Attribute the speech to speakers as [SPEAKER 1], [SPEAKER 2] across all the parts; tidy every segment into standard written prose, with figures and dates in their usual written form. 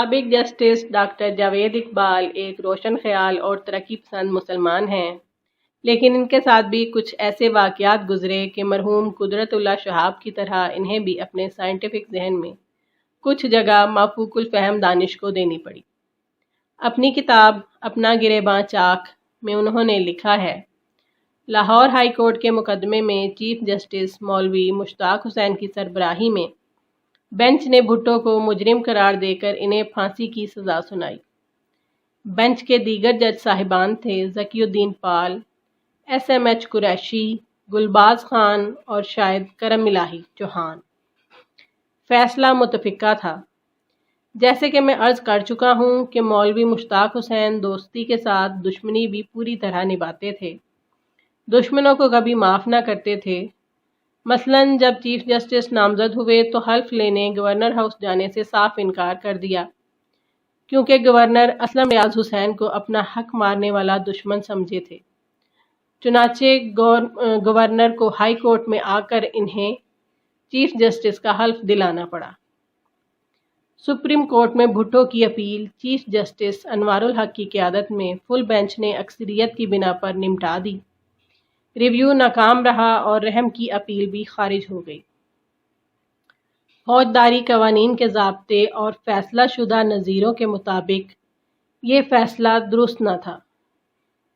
[SPEAKER 1] سابق justice doctor Javed Iqbal ایک روشن خیال اور ترقی پسند مسلمان ہیں، لیکن ان کے ساتھ بھی کچھ ایسے واقعات گزرے کہ مرحوم قدرت اللہ شہاب کی طرح انہیں بھی اپنے سائنٹیفک ذہن میں کچھ جگہ مافوق الفہم دانش کو دینی پڑی۔ اپنی کتاب اپنا گریباں چاک میں انہوں نے لکھا ہے، لاہور ہائی کورٹ کے مقدمے میں چیف جسٹس مولوی مشتاق حسین کی سربراہی میں بینچ نے بھٹو کو مجرم قرار دے کر انہیں پھانسی کی سزا سنائی۔ بینچ کے دیگر جج صاحبان تھے Zakiuddin Pal, S M H Qureshi, Gulbaz Khan اور شاہد کرم الہی چوہان۔ فیصلہ متفقہ تھا۔ جیسے کہ میں عرض کر چکا ہوں کہ مولوی مشتاق حسین دوستی کے ساتھ دشمنی بھی پوری طرح نبھاتے تھے، دشمنوں کو کبھی معاف نہ کرتے تھے۔ مثلاً جب چیف جسٹس نامزد ہوئے تو حلف لینے گورنر ہاؤس جانے سے صاف انکار کر دیا، کیونکہ گورنر اسلم ریاض حسین کو اپنا حق مارنے والا دشمن سمجھے تھے۔ چنانچہ گورنر کو ہائی کورٹ میں آ کر انہیں چیف جسٹس کا حلف دلانا پڑا۔ سپریم کورٹ میں بھٹو کی اپیل چیف جسٹس انوار الحق کی قیادت میں فل بینچ نے اکثریت کی بنا پر نمٹا دی۔ ریویو ناکام رہا اور رحم کی اپیل بھی خارج ہو گئی۔ فوجداری قوانین کے ضابطے اور فیصلہ شدہ نظیروں کے مطابق یہ فیصلہ درست نہ تھا،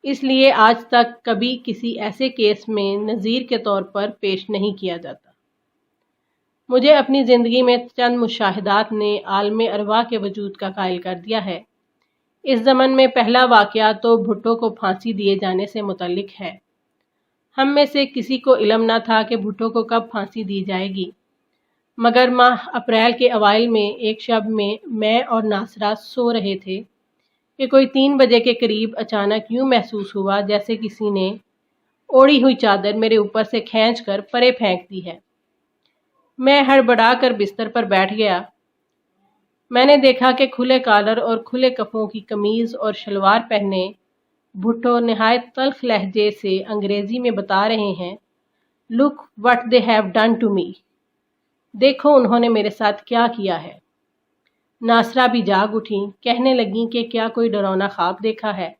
[SPEAKER 1] اس لیے آج تک کبھی کسی ایسے کیس میں نظیر کے طور پر پیش نہیں کیا جاتا۔ مجھے اپنی زندگی میں چند مشاہدات نے عالم ارواح کے وجود کا قائل کر دیا ہے۔ اس زمن میں پہلا واقعہ تو بھٹو کو پھانسی دیے جانے سے متعلق ہے۔ ہم میں سے کسی کو علم نہ تھا کہ بھٹو کو کب پھانسی دی جائے گی، مگر ماہ اپریل کے اوائل میں ایک شب میں اور ناصرہ سو رہے تھے کہ کوئی 3 بجے کے قریب اچانک یوں محسوس ہوا جیسے کسی نے اوڑھی ہوئی چادر میرے اوپر سے کھینچ کر پرے پھینک دی ہے۔ میں ہڑبڑا کر بستر پر بیٹھ گیا۔ میں نے دیکھا کہ کھلے کالر اور کھلے کفوں کی قمیض اور شلوار پہنے بھٹو نہایت تلخ لہجے سے انگریزی میں بتا رہے ہیں، "Look what they have done to me"، دیکھو انہوں نے میرے ساتھ کیا کیا ہے۔ ناصرہ بھی جاگ اٹھیں، کہنے لگیں کہ کیا کوئی ڈراؤنا خواب دیکھا ہے۔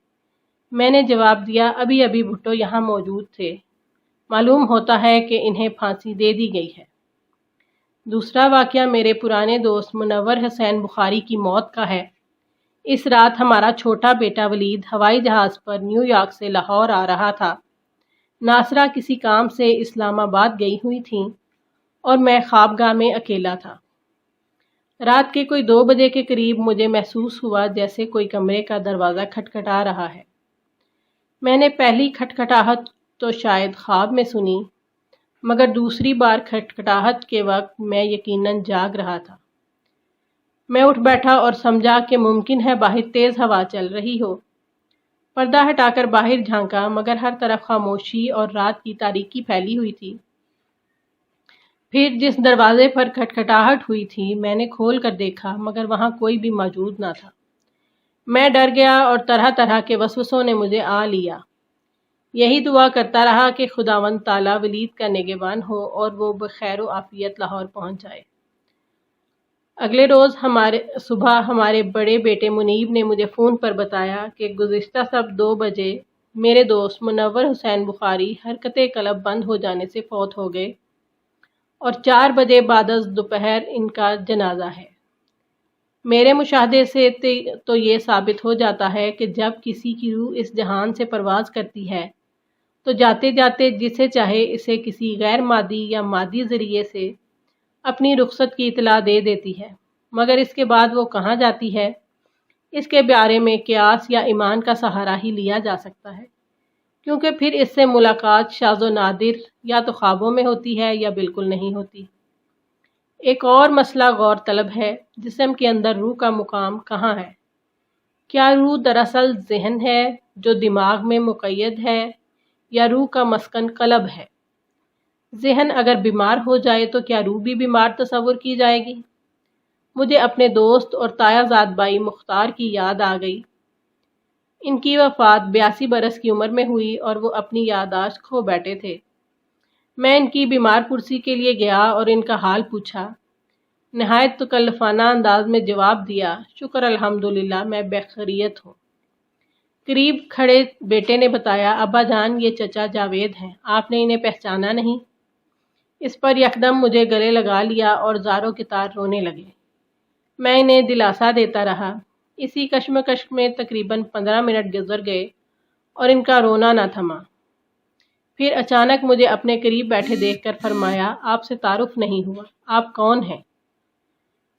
[SPEAKER 1] میں نے جواب دیا، ابھی ابھی بھٹو یہاں موجود تھے، معلوم ہوتا ہے کہ انہیں پھانسی دے دی گئی ہے۔ دوسرا واقعہ میرے پرانے دوست منور حسین بخاری کی موت کا ہے۔ اس رات ہمارا چھوٹا بیٹا ولید ہوائی جہاز پر نیو یارک سے لاہور آ رہا تھا۔ ناصرہ کسی کام سے اسلام آباد گئی ہوئی تھیں اور میں خوابگاہ میں اکیلا تھا۔ رات کے کوئی 2 بجے کے قریب مجھے محسوس ہوا جیسے کوئی کمرے کا دروازہ کھٹکھٹا رہا ہے۔ میں نے پہلی کھٹکھٹاہٹ تو شاید خواب میں سنی، مگر دوسری بار کھٹکھٹاہٹ کے وقت میں یقیناً جاگ رہا تھا۔ میں اٹھ بیٹھا اور سمجھا کہ ممکن ہے باہر تیز ہوا چل رہی ہو۔ پردہ ہٹا کر باہر جھانکا، مگر ہر طرف خاموشی اور رات کی تاریکی پھیلی ہوئی تھی۔ پھر جس دروازے پر کھٹکھٹاہٹ ہوئی تھی میں نے کھول کر دیکھا، مگر وہاں کوئی بھی موجود نہ تھا۔ میں ڈر گیا اور طرح طرح کے وسوسوں نے مجھے آ لیا۔ یہی دعا کرتا رہا کہ خداوند تعالیٰ ولید کا نگہبان ہو اور وہ بخیر و عافیت لاہور پہنچ جائے۔ اگلے روز صبح ہمارے بڑے بیٹے منیب نے مجھے فون پر بتایا کہ گزشتہ شب 2 بجے میرے دوست منور حسین بخاری حرکت قلب بند ہو جانے سے فوت ہو گئے اور 4 بجے بعد از دوپہر ان کا جنازہ ہے۔ میرے مشاہدے سے تو یہ ثابت ہو جاتا ہے کہ جب کسی کی روح اس جہان سے پرواز کرتی ہے تو جاتے جاتے جسے چاہے اسے کسی غیر مادی یا مادی ذریعے سے اپنی رخصت کی اطلاع دے دیتی ہے، مگر اس کے بعد وہ کہاں جاتی ہے، اس کے بارے میں قیاس یا ایمان کا سہارا ہی لیا جا سکتا ہے، کیونکہ پھر اس سے ملاقات شاذ و نادر یا تو خوابوں میں ہوتی ہے یا بالکل نہیں ہوتی۔ ایک اور مسئلہ غور طلب ہے، جسم کے اندر روح کا مقام کہاں ہے؟ کیا روح دراصل ذہن ہے جو دماغ میں مقید ہے، یا روح کا مسکن قلب ہے؟ ذہن اگر بیمار ہو جائے تو کیا روح بھی بیمار تصور کی جائے گی؟ مجھے اپنے دوست اور تایا زاد بھائی مختار کی یاد آ گئی۔ ان کی وفات 82 برس کی عمر میں ہوئی اور وہ اپنی یادداشت کھو بیٹھے تھے۔ میں ان کی بیمار پرسی کے لیے گیا اور ان کا حال پوچھا۔ نہایت تکلفانہ انداز میں جواب دیا، شکر الحمدللہ میں بخیریت ہوں۔ قریب کھڑے بیٹے نے بتایا، ابا جان یہ چچا جاوید ہیں، آپ نے انہیں پہچانا نہیں؟ اس پر یکدم مجھے گلے لگا لیا اور زاروں کی طرح رونے لگے۔ میں انہیں دلاسا دیتا رہا۔ اسی کشمکش میں تقریباً 15 منٹ گزر گئے اور ان کا رونا نہ تھما۔ پھر اچانک مجھے اپنے قریب بیٹھے دیکھ کر فرمایا، آپ سے تعارف نہیں ہوا، آپ کون ہیں؟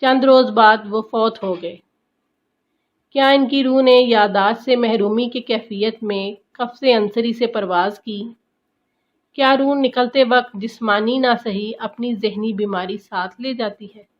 [SPEAKER 1] چند روز بعد وہ فوت ہو گئے۔ کیا ان کی روح نے یادداشت سے محرومی کی کیفیت میں قفز عنصری سے پرواز کی؟ کیا روح نکلتے وقت جسمانی نہ سہی اپنی ذہنی بیماری ساتھ لے جاتی ہے؟